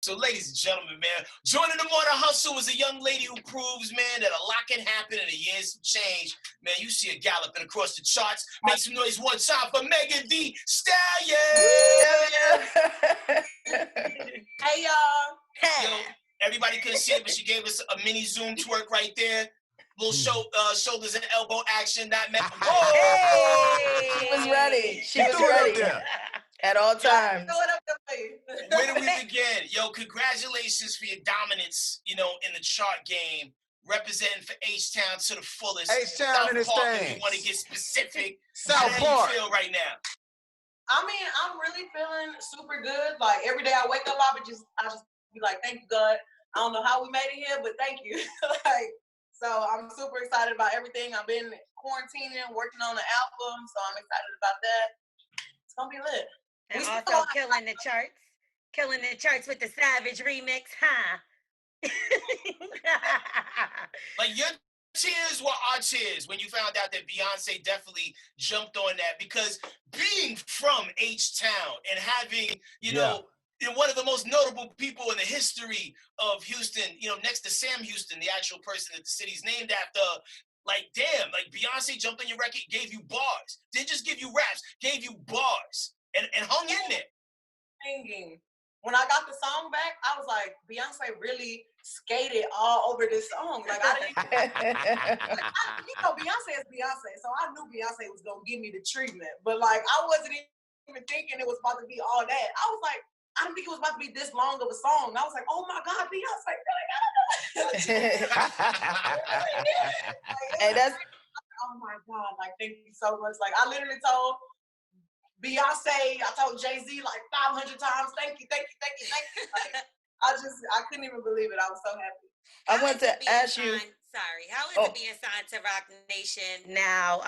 So, ladies and gentlemen, man, joining them on the hustle is a young lady who proves, man, that a lot can happen in a year's change. Man, you see her galloping across the charts. Make some noise one time for Megan Thee Stallion. Hey, y'all. Yo, everybody couldn't see it, but she gave us a mini Zoom twerk right there. Little shoulders and elbow action. That meant, Hey! She was ready. She was ready. At all times. Where do we begin? Yo, congratulations for your dominance, you know, in the chart game, representing for H-Town to the fullest. H-Town in this Park, thing. if you want to get specific. South How Park. do you feel right now? I mean, I'm really feeling super good. Like every day I wake up, I just be like, thank you, God. I don't know how we made it here, but thank you. So I'm super excited about everything. I've been quarantining, working on the album, so I'm excited about that. It's gonna be lit. And also killing the charts with the Savage remix, huh? Like your tears were our tears when you found out that Beyonce definitely jumped on that, because being from H-Town and having, you know, one of the most notable people in the history of Houston, you know, next to Sam Houston, the actual person that the city's named after, like, damn, like Beyonce jumped on your record, gave you bars. Didn't just give you raps, gave you bars and hung in there. Singing. When I got the song back, I was like, Beyonce really skated all over this song. Like, I didn't, Beyonce is Beyonce, so I knew Beyonce was gonna give me the treatment. But like, I wasn't even thinking it was about to be all that. I was like, I didn't think it was about to be this long of a song. I was like, oh my God, Beyonce really got it. Hey, that's. Oh my God, like, thank you so much. Like, I literally told Beyonce, I told Jay-Z like 500 times, thank you. Like, I couldn't even believe it. I was so happy. I want to ask you. How is it being signed to Rock Nation now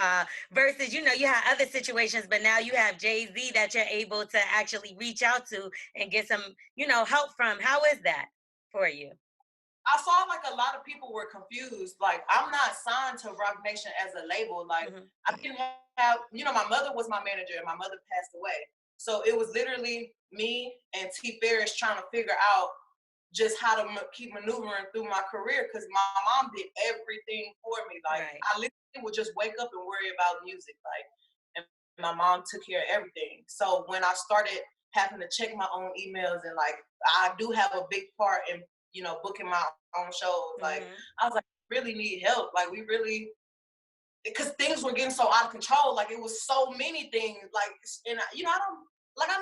versus, you know, you had other situations, but now you have Jay-Z that you're able to actually reach out to and get some, you know, help from. How is that for you? I saw like a lot of people were confused. Like, I'm not signed to Rock Nation as a label. Like, I didn't have, you know, my mother was my manager and my mother passed away. So it was literally me and T. Ferris trying to figure out just how to keep maneuvering through my career, because my mom did everything for me. Like, I literally would just wake up and worry about music. Like, and my mom took care of everything. So when I started having to check my own emails, and like, I do have a big part in, you know, booking my own shows. Like, I was like, really need help. Like, we really, because things were getting so out of control. Like, it was so many things. Like, and you know, I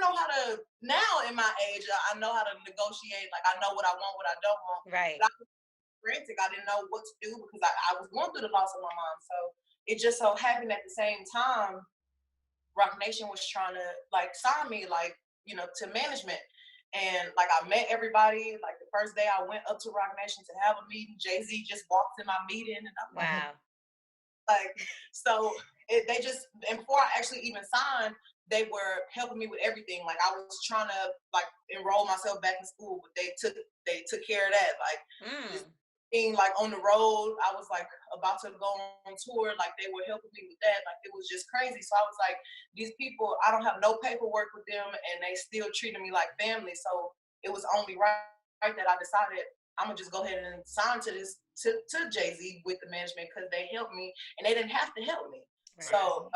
know how to, now in my age, I know how to negotiate. Like, I know what I want, what I don't want. Right. But I was frantic. I didn't know what to do because I was going through the loss of my mom. So it just so happened at the same time, Rock Nation was trying to like sign me, like, you know, to management. And like, I met everybody. Like, the first day I went up to Rock Nation to have a meeting, Jay-Z just walked in my meeting, and I'm like, so they just, and before I actually even signed, they were helping me with everything. Like, I was trying to like enroll myself back in school, but they took care of that. Like, just being like on the road, I was like about to go on tour. Like, they were helping me with that. Like, it was just crazy. So I was like, these people, I don't have no paperwork with them, and they still treated me like family. So it was only right that I decided I'm gonna just go ahead and sign to this to Jay-Z with the management, because they helped me and they didn't have to help me. Right. So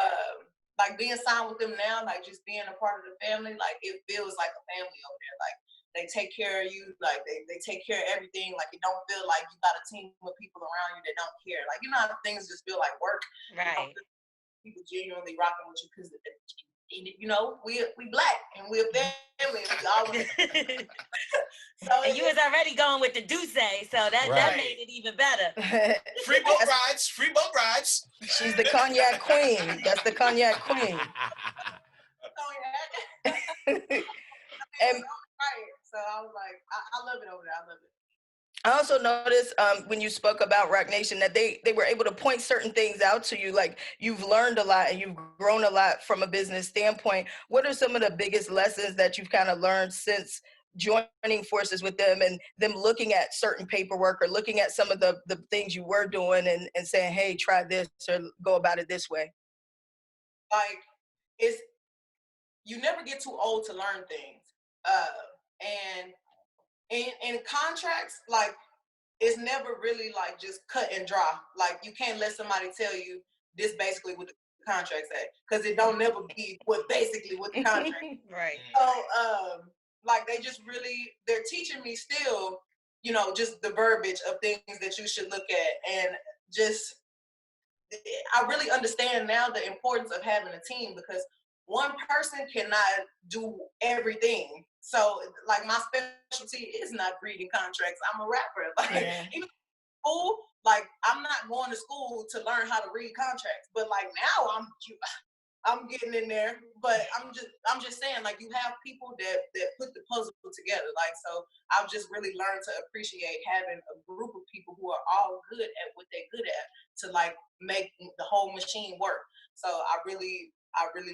like, being signed with them now, like, just being a part of the family, like, it feels like a family over there. Like, they take care of you, like, they take care of everything. Like, it don't feel like you got a team of people around you that don't care. Like, you know how things just feel like work. Right. You know, people genuinely rocking with you because, you know, we Black and we're family. And we always so and you was already going with the Duce, so that made it even better. Free boat rides. She's the cognac queen. That's the cognac queen. And so I was like, I love it over there. I love it. I also noticed when you spoke about Rock Nation that they were able to point certain things out to you. Like, you've learned a lot and you've grown a lot from a business standpoint. What are some of the biggest lessons that you've kind of learned since joining forces with them, and them looking at certain paperwork or looking at some of the things you were doing and saying, hey, try this or go about it this way? Like, you never get too old to learn things. And in contracts, like it's never really like just cut and dry. Like you can't let somebody tell you this basically what the contract say, because it don't never be what the contract. Right. So like they're teaching me still, you know, just the verbiage of things that you should look at, and just I really understand now the importance of having a team, because one person cannot do everything. So like my specialty is not reading contracts. I'm a rapper. Like even school, like I'm not going to school to learn how to read contracts, but like now I'm getting in there. But I'm just saying, like, you have people that put the puzzle together. Like, so I've just really learned to appreciate having a group of people who are all good at what they're good at to like make the whole machine work. So I really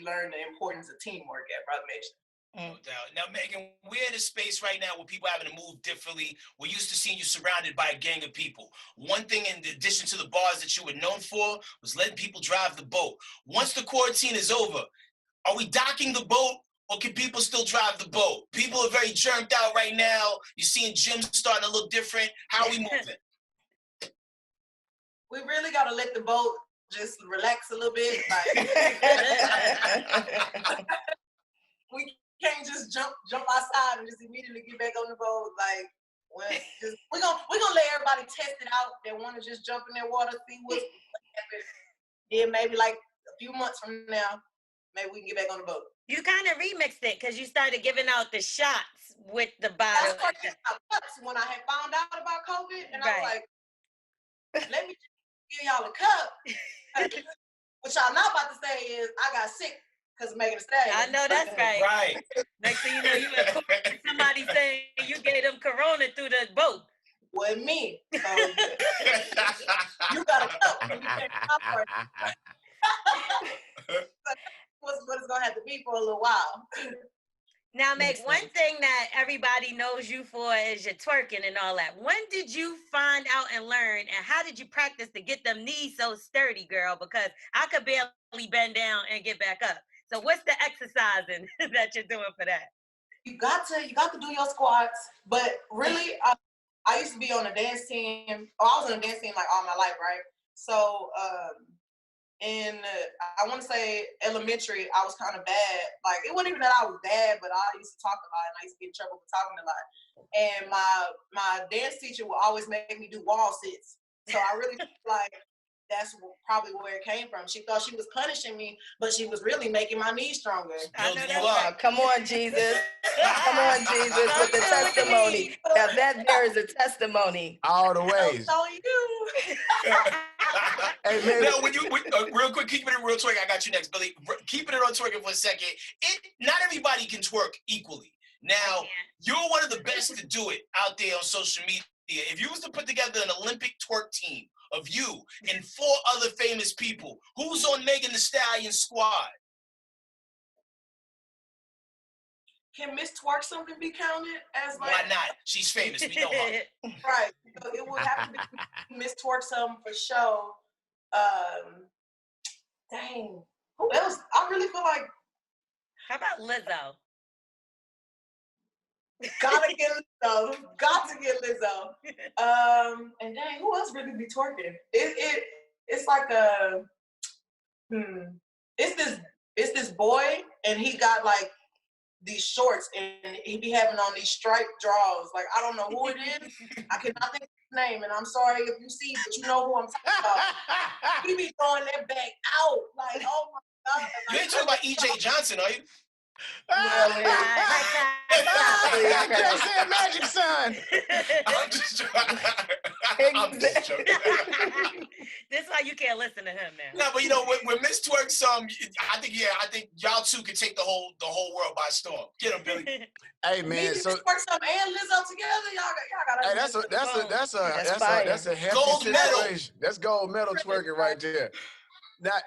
learned the importance of teamwork at Rock Nation. No doubt. Now, Megan, we're in a space right now where people are having to move differently. We're used to seeing you surrounded by a gang of people. One thing, in addition to the bars that you were known for, was letting people drive the boat. Once the quarantine is over, are we docking the boat, or can people still drive the boat? People are very germed out right now. You're seeing gyms starting to look different. How are we moving? We really got to let the boat just relax a little bit. Like, we can't just jump outside and just immediately get back on the boat. Like, we're gonna let everybody test it out. They want to just jump in that water, see what happens. Then maybe like a few months from now, maybe we can get back on the boat. You kind of remixed it because you started giving out the shots with the bottle. That's when I had found out about COVID, and I was like, let me give y'all a cup. What y'all not about to say is I got sick because of Megan Thee Stallion. I know that's right. Right. Next thing you know, you in court with somebody saying you gave them corona through the boat. With me. So, you got a cup when you can't operate. What it's gonna have to be for a little while. Now, Meg, one thing that everybody knows you for is your twerking and all that. When did you find out and learn, and how did you practice to get them knees so sturdy, girl? Because I could barely bend down and get back up. So what's the exercising that you're doing for that? You got to do your squats, but really, I used to be on a dance team. I was on a dance team like all my life, right? So in I want to say elementary, I was kind of bad. Like, it wasn't even that I was bad, but I used to talk a lot, and I used to get in trouble for talking a lot. And my dance teacher would always make me do wall sits. So I really feel like that's probably where it came from. She thought she was punishing me, but she was really making my knees stronger. Building you up. Come on, Jesus. Come on, Jesus, with the testimony. Now that there is a testimony. All the ways. So you. Hey, man. Now, real quick, keeping it real twerking. I got you next, Billy. Keeping it on twerking for a second. Not everybody can twerk equally. Now, you're one of the best to do it out there on social media. If you was to put together an Olympic twerk team of you and 4 other famous people, who's on Megan Thee Stallion squad? Can Miss Twerk something be counted as like? Why not? She's famous. We know her. Right. So it would have to be Miss Twerk something for show. Dang. Who else? I really feel like. How about Lizzo? Gotta get Lizzo. Got to get Lizzo. And dang, who else really be twerking? It's like a it's this boy, and he got like these shorts, and he be having on these striped drawers. Like, I don't know who it is. I cannot think of his name, and I'm sorry if you see, but you know who I'm talking about. He be throwing that back out. Like, oh my God. You ain't talking about E.J. Johnson, are you? Just said Magic Son. I'm just joking. This is why you can't listen to him now. No, but you know, when Miss Twerk I think y'all two can take the whole world by storm. Get him, Billy. Hey man, so Miss Twerk and Lizzo together, y'all gotta. Hey, that's a hefty Gold medal. situation. That's gold medal twerking right there. Now,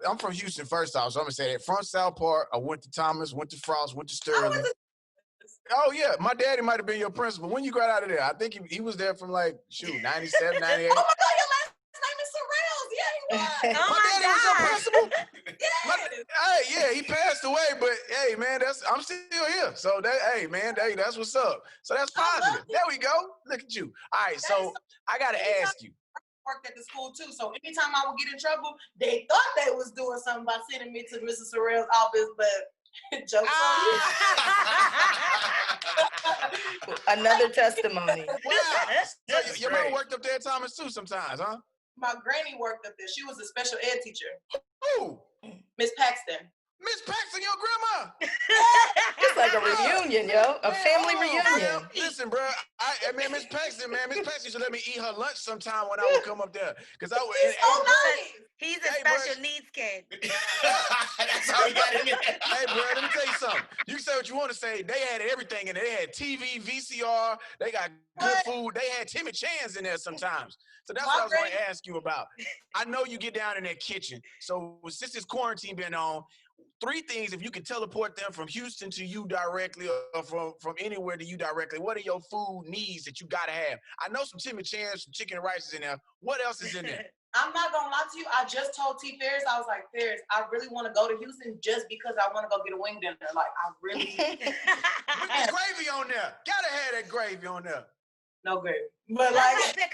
I'm from Houston first off, so I'm gonna say that. From South Park, I went to Thomas, went to Frost, went to Sterling. Oh yeah, my daddy might have been your principal. When you got out of there, I think he was there from like 97, 98. Oh my God, your last name is Sorrells. Yeah, he was. My daddy was your principal? Yeah. Yeah, he passed away, but hey, man, I'm still here. So that's what's up. So that's positive. There we go. Look at you. All right, so I gotta ask you. Worked at the school too, so anytime I would get in trouble, they thought they was doing something by sending me to Mrs. Sorrell's office, but jokes on you. Another testimony. Wow. So your mom worked up there at Thomas too sometimes, huh? My granny worked up there. She was a special ed teacher. Who? Miss Paxton. Miss Paxton, your grandma. It's like a reunion, yo. A family reunion. Listen, bro. Miss Paxton, should let me eat her lunch sometime when I would come up there. Because I would. Nice. He's a special needs kid. That's how he got in there. Hey, bro, let me tell you something. You can say what you want to say. They had everything in there. They had TV, VCR. They got good food. They had Timmy Chan's in there sometimes. So that's what I was going to ask you about. I know you get down in that kitchen. So since this quarantine been on, 3 things, if you could teleport them from Houston to you directly or from anywhere to you directly, what are your food needs that you got to have? I know some Timmy Chan's, some chicken and rice is in there. What else is in there? I'm not going to lie to you. I just told T. Ferris, I was like, Ferris, I really want to go to Houston just because I want to go get a wing dinner. Like, I really. With the gravy on there. Got to have that gravy on there. No gravy. But like. Gravy.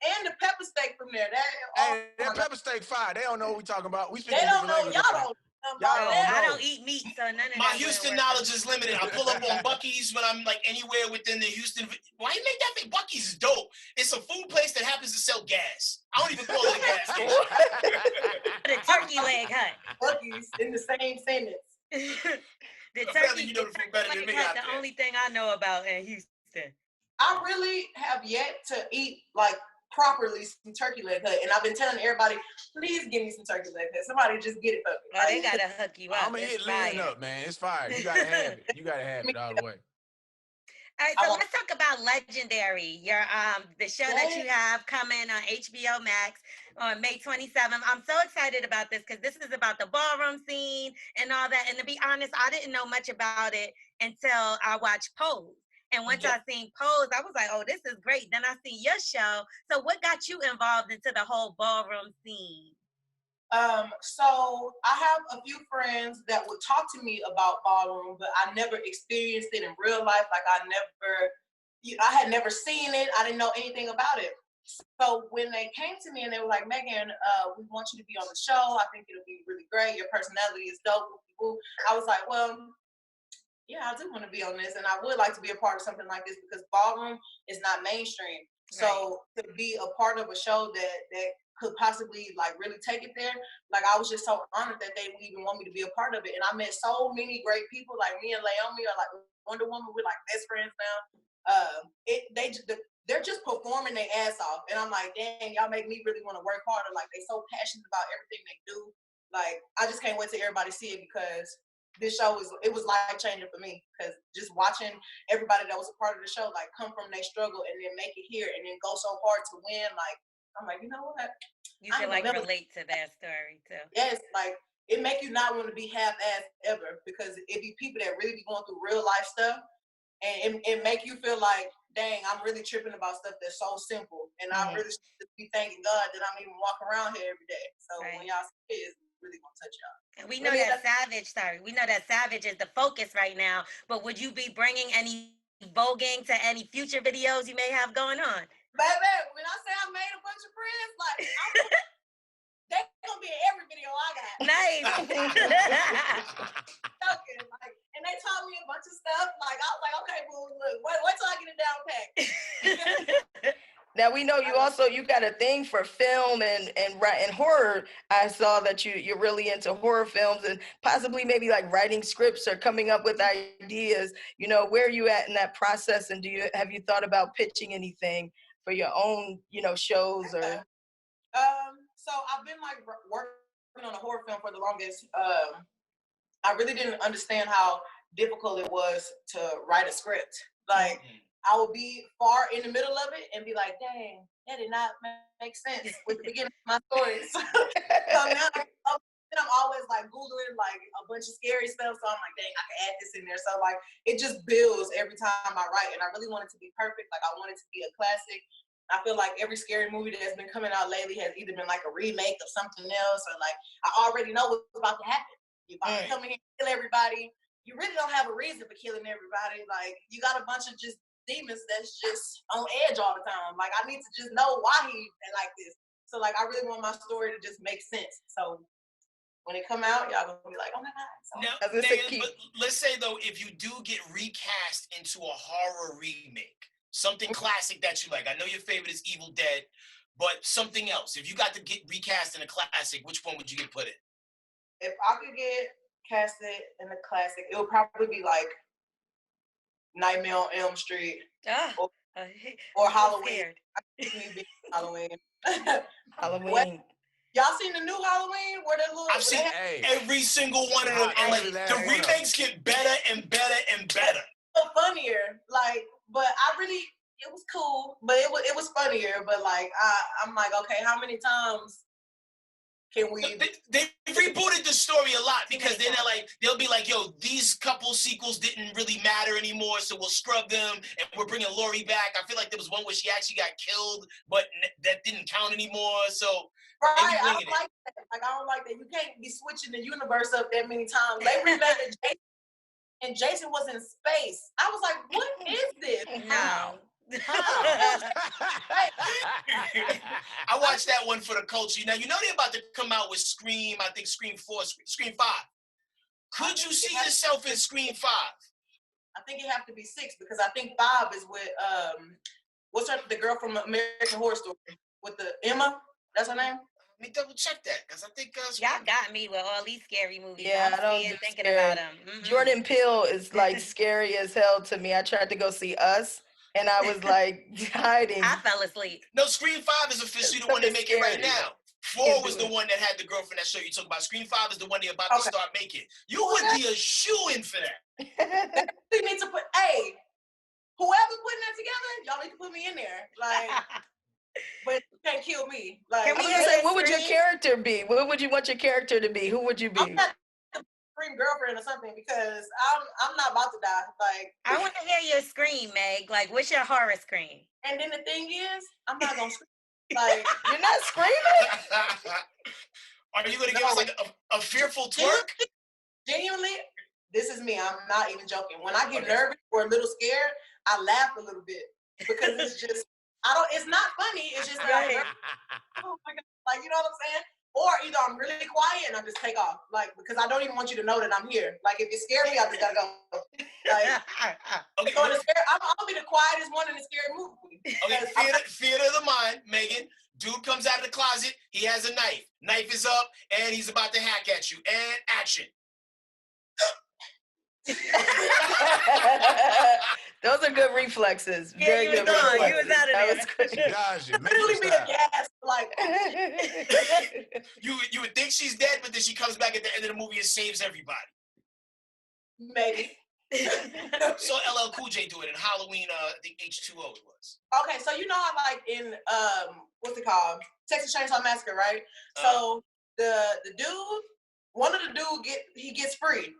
And the pepper steak from there. That pepper steak fire. They don't know what we talking about. We they don't know. Y'all don't. I don't eat meat, so none of my Houston knowledge is limited. I pull up on Buc-ee's when I'm like anywhere within the Houston. Why you make that thing? Buc-ee's is dope. It's a food place that happens to sell gas. I don't even call it a gas station. The turkey leg hut. Buc-ee's in the same sentence. The turkey leg hut, the only thing I know about in Houston. I really have yet to eat like properly some turkey leg hut, and I've been telling everybody, please give me some turkey leg hut. Somebody just get it for me. Oh, they gotta hook you up. I'm gonna hit lean up, man. It's fire. You gotta have it. You gotta have it all the way. All right, so let's talk about Legendary, your the show that you have coming on HBO Max on May 27th. I'm so excited about this because this is about the ballroom scene and all that. And to be honest, I didn't know much about it until I watched Pose. And once I seen Pose, I was like, oh, this is great. Then I seen your show. So what got you involved into the whole ballroom scene? So I have a few friends that would talk to me about ballroom, but I never experienced it in real life. Like I had never seen it. I didn't know anything about it. So when they came to me and they were like, Megan, we want you to be on the show. I think it'll be really great. Your personality is dope. I was like, well, yeah, I do want to be on this, and I would like to be a part of something like this because ballroom is not mainstream. Right. So to be a part of a show that could possibly like really take it there, like I was just so honored that they would even want me to be a part of it. And I met so many great people, like me and Naomi are like Wonder Woman. We're like best friends now. They're just performing their ass off, and I'm like, dang, y'all make me really want to work harder. Like they so passionate about everything they do. Like I just can't wait till everybody see it because this show was life-changing for me because just watching everybody that was a part of the show like come from their struggle and then make it here and then go so hard to win, like I'm like, you know what? You can like relate to that story too. Yes, like it make you not want to be half-assed ever because it be people that really be going through real life stuff and it make you feel like, dang, I'm really tripping about stuff that's so simple and I really should be thanking God that I'm even walking around here every day. So when y'all see it, it's really gonna touch y'all. And we know that Savage is the focus right now, but would you be bringing any voguing to any future videos you may have going on? Baby, when I say I made a bunch of friends, like they gonna be in every video I got. Nice. And they taught me a bunch of stuff. Like I was like, okay, well, look, wait till I get it down packed. Now we know you got a thing for film and horror. I saw that you're really into horror films and possibly maybe like writing scripts or coming up with ideas. You know, where are you at in that process? And have you thought about pitching anything for your own, shows or? So I've been like working on a horror film for the longest. I really didn't understand how difficult it was to write a script. Like. I would be far in the middle of it and be like, dang, that did not make sense with the beginning of my stories. So now I'm always like Googling like a bunch of scary stuff. So I'm like, dang, I can add this in there. So like, it just builds every time I write. And I really want it to be perfect. Like I want it to be a classic. I feel like every scary movie that's been coming out lately has either been like a remake of something else, or like I already know what's about to happen. You're about to come in here and kill everybody. You really don't have a reason for killing everybody. Like, you got a bunch of just demons that's just on edge all the time. Like, I need to just know why he like this. So like, I really want my story to just make sense. So when it come out, y'all gonna be like, oh my God. So, now, Megan, but let's say though, if you do get recast into a horror remake, something classic that you like. I know your favorite is Evil Dead, but something else. If you got to get recast in a classic, which one would you get put in? If I could get casted in a classic, it would probably be like Nightmare on Elm Street or Halloween. I think me being Halloween. Halloween. Y'all seen the new Halloween? Where they look? I've seen every single one of them, and like the remakes get better and better and better. So funnier, like, but it was cool, but it was funnier. But like, I'm like, okay, how many times can we? They rebooted the story a lot because then they'll be like, yo, these couple sequels didn't really matter anymore, so we'll scrub them and we're bringing Laurie back. I feel like there was one where she actually got killed, but that didn't count anymore. So right, I don't like that. Like, I don't like that. You can't be switching the universe up that many times. They remade Jason, and Jason was in space. I was like, what is this? No. I watched that one for the culture. Now, you know they're about to come out with Scream, I think Scream 4, Scream 5. Could you see yourself in Scream 5? I think it have to be 6 because I think 5 is with, what's her, the girl from American Horror Story, with the Emma, that's her name? Let me double check that because I think y'all got me with all these scary movies. Yeah, I don't thinking about them. Mm-hmm. Jordan Peele is like scary as hell to me. I tried to go see Us, and I was like hiding. I fell asleep. No, Scream 5 is officially the one they're making right now. 4 was the one that had the girl from that show you talk about. Scream 5 is the one they're about to start making. You would be a shoo-in for that. We need to put, whoever putting that together, y'all need to put me in there. Like, but you can't kill me. Like, I was gonna say, what would your character be? What would you want your character to be? Who would you be? I'm not a Scream girlfriend or something because I'm not about to die. Like, I want to hear your scream, Meg. Like, what's your horror scream? And then the thing is, I'm not gonna scream. Like, you're not screaming. Are you gonna give us like a fearful twerk? Genuinely, this is me. I'm not even joking. When I get nervous or a little scared, I laugh a little bit because it's just it's not funny. It's just like, oh my God, like, you know what I'm saying? Or either I'm really quiet and I just take off, like, because I don't even want you to know that I'm here. Like, if you scare me, I just gotta go. Like, okay. So I'll be the quietest one in the scary movie. Okay, theater of the mind, Megan. Dude comes out of the closet. He has a knife. Knife is up, and he's about to hack at you. And action. Those are good reflexes. Very good reflexes. You was out of there. That was literally be a gas, like. You would think she's dead, but then she comes back at the end of the movie and saves everybody. Maybe. So LL Cool J do it in Halloween. I think H2O it was. Okay, so you know how like in what's it called, Texas Chainsaw Massacre, right? So the dude, one of the dude gets free,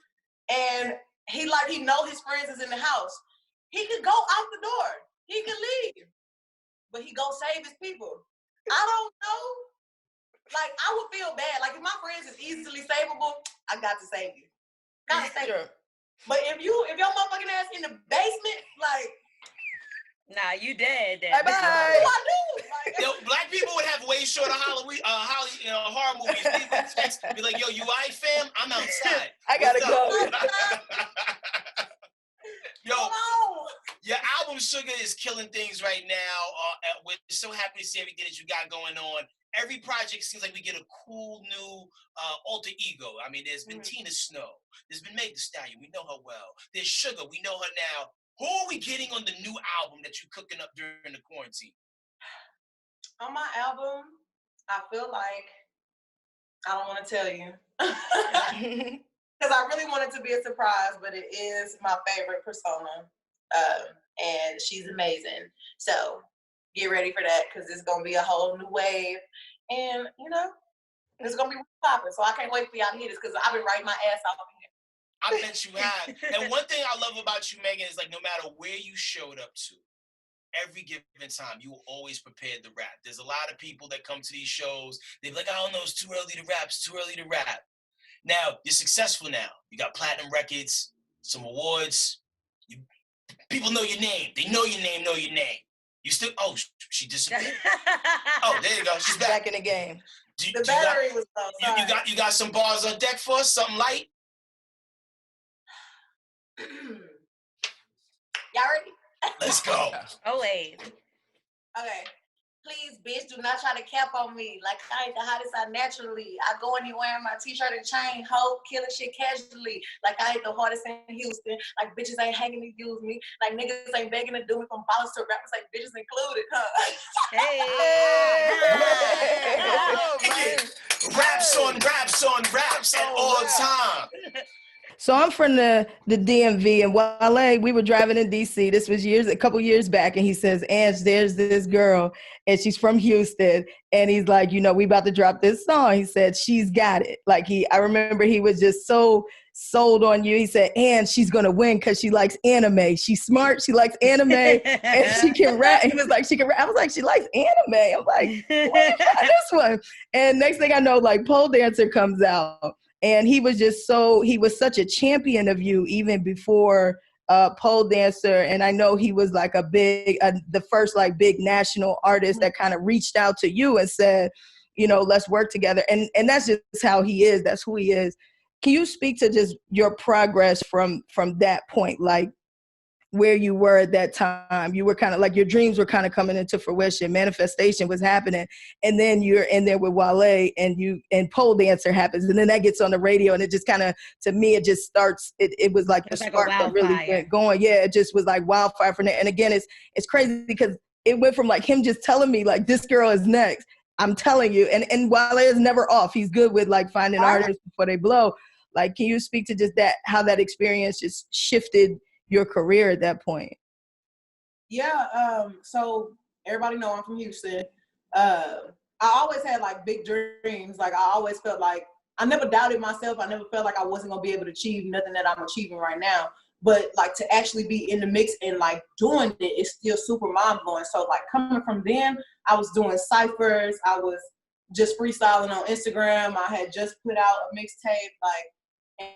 and he know his friends is in the house. He could go out the door. He could leave, but he go save his people. I don't know. Like, I would feel bad. Like, if my friends is easily savable, I got to save you. Gotta save you. But if your motherfucking ass in the basement, like, nah, you dead. Bye bye. What do I do? Like, yo, black people would have way shorter Halloween, horror movies. People would text, be like, yo, you alright, fam? I'm outside. I gotta go. Yo, your album Sugar is killing things right now. We're so happy to see everything that you got going on. Every project seems like we get a cool new alter ego. I mean, there's been Tina Snow. There's been Meg Thee Stallion. We know her well. There's Sugar. We know her now. Who are we getting on the new album that you're cooking up during the quarantine? On my album, I feel like I don't want to tell you. Because I really want it to be a surprise, but it is my favorite persona. And she's amazing. So get ready for that because it's going to be a whole new wave. And, it's going to be popping. So I can't wait for y'all to hear this because I've been writing my ass off in here. I bet you have. And one thing I love about you, Megan, is like no matter where you showed up to, every given time, you were always prepared to rap. There's a lot of people that come to these shows, they're like, I don't know, it's too early to rap, it's too early to rap. Now, you're successful now. You got platinum records, some awards. People know your name. They know your name, You still, oh, she disappeared. Oh, there you go, she's back. Back in the game. The battery was low. You got some bars on deck for us, something light? Y'all ready? Let's go. Always. Okay. Please, bitch, do not try to cap on me. Like, I ain't the hottest out naturally. I go anywhere in my t-shirt and chain, hoe, killing shit casually. Like, I ain't the hardest in Houston. Like, bitches ain't hanging to use me. Like, niggas ain't begging to do me from ballers to rappers, like, bitches included, huh? Hey! Raps on raps at all time. So I'm from the DMV, and Wale, we were driving in DC. This was a couple years back, and he says, Ange, there's this girl, and she's from Houston. And he's like, you know, we about to drop this song. He said, she's got it. Like, I remember he was just so sold on you. He said, and she's going to win because she likes anime. She's smart. She likes anime, and she can rap. He was like, she can rap. I was like, she likes anime. I'm like, where you find this one? And next thing I know, like, Pole Dancer comes out. And he was such a champion of you even before Pole Dancer. And I know he was like the first like big national artist that kind of reached out to you and said, you know, let's work together. And that's just how he is. That's who he is. Can you speak to just your progress from that point? Like, where you were at that time? You were kind of like, your dreams were kind of coming into fruition, manifestation was happening, and then you're in there with Wale, and Pole Dancer happens, and then that gets on the radio, and it just kind of, to me, it just starts, it was like the spark that really went going. Yeah, it just was like wildfire for that. And again, it's crazy because it went from like him just telling me like, this girl is next. I'm telling you, and Wale is never off. He's good with like finding artists before they blow. Like, can you speak to just that, how that experience just shifted your career at that point? Yeah, so everybody know I'm from Houston. I always had like big dreams. Like, I always felt like, I never doubted myself. I never felt like I wasn't gonna be able to achieve nothing that I'm achieving right now. But like, to actually be in the mix and like doing it is still super mind blowing. So like, coming from then, I was doing ciphers. I was just freestyling on Instagram. I had just put out a mixtape. Like,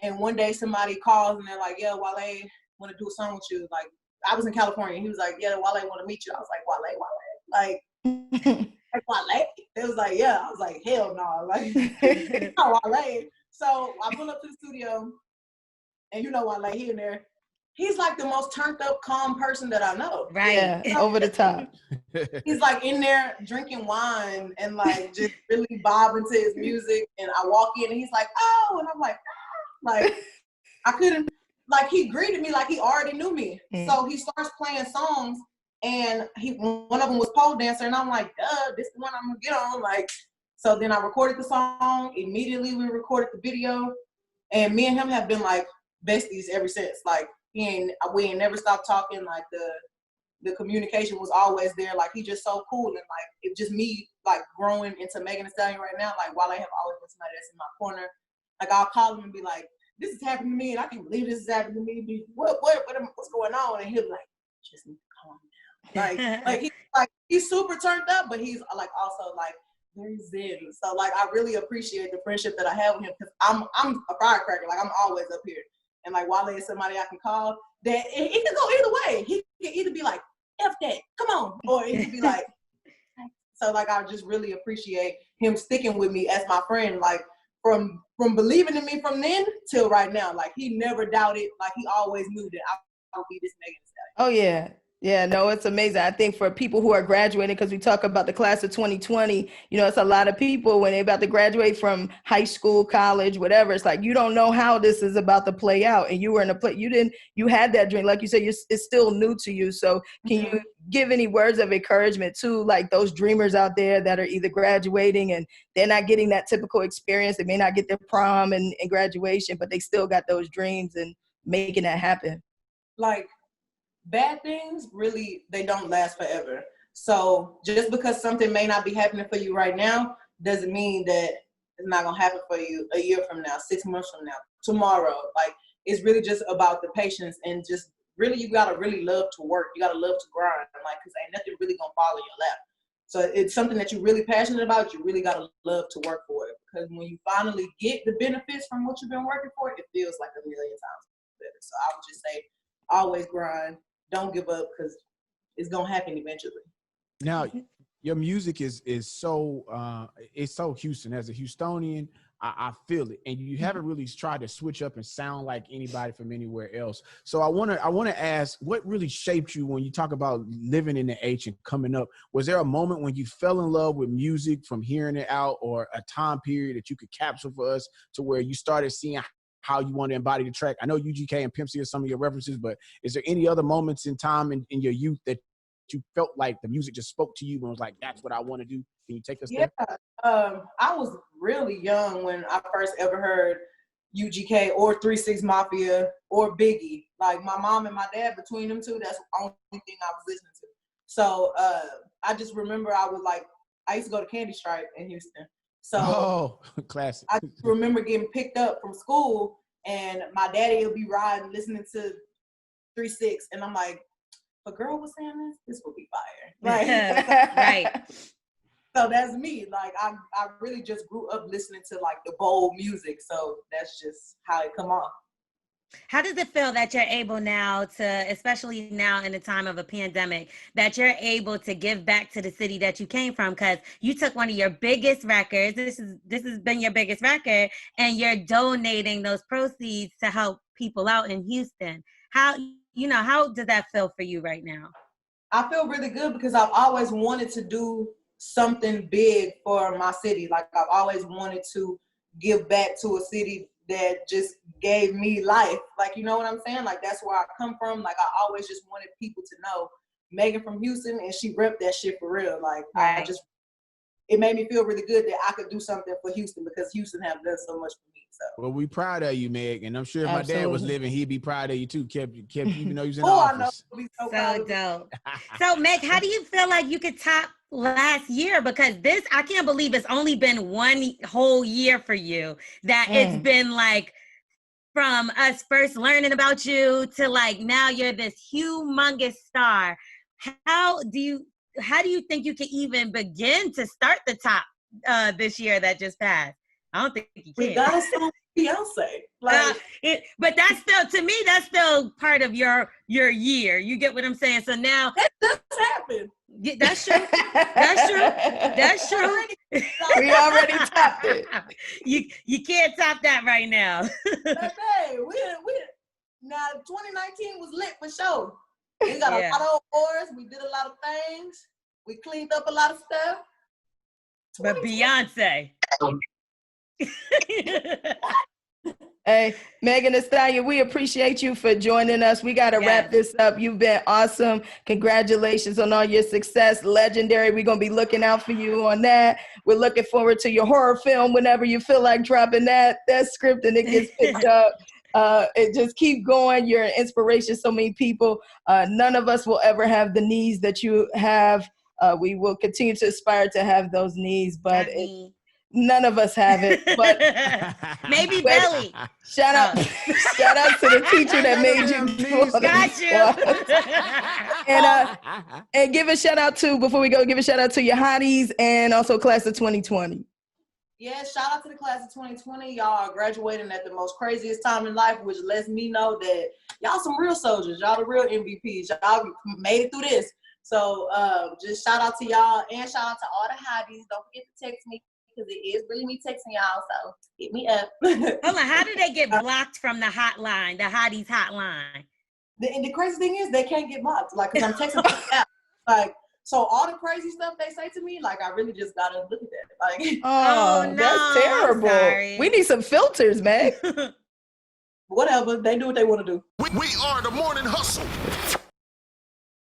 and one day somebody calls and they're like, yeah, Wale want to do a song with you. Like, I was in California. He was like, yeah, Wale want to meet you. I was like, Wale. Like Wale? It was like, yeah. I was like, hell no. Like, not Wale. So I pull up to the studio, and you know Wale, he in there. He's like the most turned up, calm person that I know. Right. Yeah, over the top. He's like in there drinking wine and like just really bobbing to his music. And I walk in and he's like, oh, and I'm like, ah. Like, I couldn't, like, he greeted me like he already knew me. So he starts playing songs, and one of them was Pole Dancer, and I'm like, this is the one I'm gonna get on. Like, so then I recorded the song. Immediately we recorded the video, and me and him have been like besties ever since. Like, we ain't never stopped talking. Like, the communication was always there. Like, he's just so cool, and like, it's just me like growing into Megan Thee Stallion right now. Like, while I have always been somebody that's in my corner, like, I'll call him and be like, this is happening to me, and I can't believe this is happening to me. What's going on? And he'll be like, just need to calm down. He's super turned up, but he's like also like very zen. So like, I really appreciate the friendship that I have with him, because I'm a firecracker. Like, I'm always up here, and like, Wale is somebody I can call. That it can go either way. He can either be like, F that, come on, or it can be like. So like, I just really appreciate him sticking with me as my friend. Like, from believing in me from then till right now. Like, he never doubted. Like, he always knew that I would be this Megan Thee Stallion. Oh yeah. Yeah, no, it's amazing. I think for people who are graduating, because we talk about the class of 2020, you know, it's a lot of people when they're about to graduate from high school, college, whatever. It's like, you don't know how this is about to play out. And you were in a place, you had that dream. Like you said, it's still new to you. So can you give any words of encouragement to like those dreamers out there that are either graduating and they're not getting that typical experience? They may not get their prom and graduation, but they still got those dreams and making that happen. Like, bad things, really, they don't last forever. So just because something may not be happening for you right now doesn't mean that it's not gonna happen for you a year from now, 6 months from now, tomorrow. Like, it's really just about the patience and just really, you gotta really love to work. You gotta love to grind, like, cause ain't nothing really gonna fall in your lap. So it's something that you're really passionate about. You really gotta love to work for it, because when you finally get the benefits from what you've been working for, it feels like a million times better. So I would just say, always grind. Don't give up, because it's gonna happen eventually. Now, your music is so it's so Houston. As a Houstonian, I feel it, and you haven't really tried to switch up and sound like anybody from anywhere else. So I wanna ask, what really shaped you when you talk about living in the H and coming up? Was there a moment when you fell in love with music from hearing it out, or a time period that you could capture for us to where you started seeing how you want to embody the track? I know UGK and Pimp C are some of your references, but is there any other moments in time in your youth that you felt like the music just spoke to you and was like, that's what I want to do? Can you take us there? I was really young when I first ever heard UGK or 3 6 Mafia or Biggie. Like, my mom and my dad, between them two, that's the only thing I was listening to. So I just remember I used to go to Candy Stripe in Houston. So classic. I remember getting picked up from school, and my daddy would be riding, listening to 3 6, and I'm like, a girl was saying this will be fire. Like, right. So that's me. Like, I really just grew up listening to like the bold music. So that's just how it come off. How does it feel that you're able now to, especially now in the time of a pandemic, that you're able to give back to the city that you came from? Because you took one of your biggest records. This has been your biggest record, and you're donating those proceeds to help people out in Houston. How does that feel for you right now? I feel really good, because I've always wanted to do something big for my city. Like, I've always wanted to give back to a city that just gave me life. Like, you know what I'm saying? Like, that's where I come from. Like, I always just wanted people to know Megan from Houston, and she repped that shit for real. Like, right. It made me feel really good that I could do something for Houston, because Houston have done so much for me. So. Well, we proud of you, Meg, and I'm sure if my dad was living, he'd be proud of you too. Kept even though he was in office. I know. So dope. So, Meg, how do you feel like you could top last year? Because I can't believe it's only been one whole year for you, that it's been like from us first learning about you to like now you're this humongous star. How do you think you can even begin to start the top this year that just passed? I don't think you can. We got a song with Beyonce. Like, but that's still, to me, that's still part of your year. You get what I'm saying? So now that does happen. Yeah, that's true. That's true. We already topped it. You can't top that right now. Hey, we now 2019 was lit for sure. We got a lot of awards. We did a lot of things. We cleaned up a lot of stuff. But Beyonce. Hey, Megan Thee Stallion, we appreciate you for joining us. We got to wrap this up. You've been awesome. Congratulations on all your success. Legendary. We're going to be looking out for you on that. We're looking forward to your horror film whenever you feel like dropping that script and it gets picked up. It just keep going. You're an inspiration to so many people. None of us will ever have the knees that you have. We will continue to aspire to have those knees, but none of us have it. But maybe Belly. Shout out to the teacher that made you. Got you. And give a shout out to, before we go, give a shout out to your hotties and also class of 2020. Yeah, shout out to the class of 2020. Y'all are graduating at the most craziest time in life, which lets me know that y'all some real soldiers. Y'all the real MVPs. Y'all made it through this. So just shout out to y'all, and shout out to all the hotties. Don't forget to text me, because it is really me texting y'all, so hit me up. Hold on, how do they get blocked from the hotline, the hotties hotline? The crazy thing is they can't get blocked, like, because I'm texting them out. Like, so all the crazy stuff they say to me, like, I really just gotta look at that. Like, oh no, that's terrible. We need some filters, man. Whatever, they do what they want to do. We are the Morning Hustle.